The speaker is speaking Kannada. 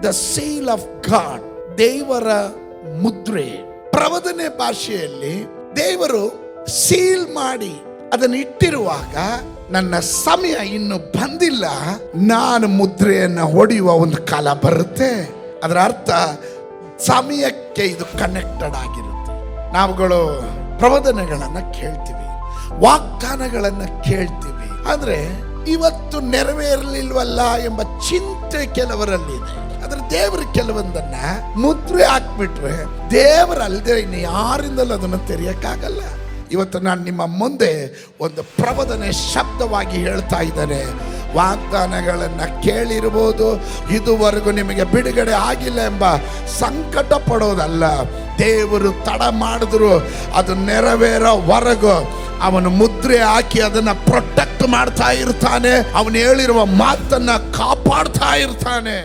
ದ ಸೀಲ್ ಆಫ್ ಗಾಡ್, ದೇವರ ಮುದ್ರೆ. ಪ್ರವಾದನೆ ಭಾಷೆಯಲ್ಲಿ ದೇವರು ಸೀಲ್ ಮಾಡಿ ಅದನ್ನು ಇಟ್ಟಿರುವಾಗ ನನ್ನ ಸಮಯ ಇನ್ನು ಬಂದಿಲ್ಲ, ನಾನು ಮುದ್ರೆಯನ್ನು ಹೊಡೆಯುವ ಒಂದು ಕಾಲ ಬರುತ್ತೆ. ಅದರ ಅರ್ಥ ಸಮಯಕ್ಕೆ ಇದು ಕನೆಕ್ಟೆಡ್ ಆಗಿರುತ್ತೆ. ನಾವುಗಳು ಪ್ರವಾದನೆಗಳನ್ನು ಕೇಳ್ತೀವಿ, ವಾಗ್ದಾನಗಳನ್ನು ಕೇಳ್ತೀವಿ, ಆದ್ರೆ ಇವತ್ತು ನೆರವೇರಲಿಲ್ವಲ್ಲ ಎಂಬ ಚಿಂತೆ ಕೆಲವರಲ್ಲಿದೆ. ಆದ್ರೆ ದೇವರು ಕೆಲವೊಂದನ್ನ ಮುದ್ರೆ ಹಾಕ್ಬಿಟ್ರೆ ದೇವರಲ್ಲದೆ ಇನ್ನು ಯಾರಿಂದಲೂ ಅದನ್ನು ತೆರೆಯಕ್ಕಾಗಲ್ಲ. ಇವತ್ತು ನಾನು ನಿಮ್ಮ ಮುಂದೆ ಒಂದು ಪ್ರವಾದನೆ ಶಬ್ದವಾಗಿ ಹೇಳ್ತಾ ಇದ್ದೇನೆ. ವಾಗ್ದಾನಗಳನ್ನು ಕೇಳಿರ್ಬೋದು, ಇದುವರೆಗೂ ನಿಮಗೆ ಬಿಡುಗಡೆ ಆಗಿಲ್ಲ ಎಂಬ ಸಂಕಟ ಪಡೋದಲ್ಲ. ದೇವರು ತಡ ಮಾಡಿದ್ರು ಅದು ನೆರವೇರೋವರೆಗೂ ಅವನು ಮುದ್ರೆ ಹಾಕಿ ಅದನ್ನು ಪ್ರೊಟೆಕ್ಟ್ ಮಾಡ್ತಾ ಇರ್ತಾನೆ. ಅವನು ಹೇಳಿರುವ ಮಾತನ್ನ ಕಾಪಾಡ್ತಾ ಇರ್ತಾನೆ.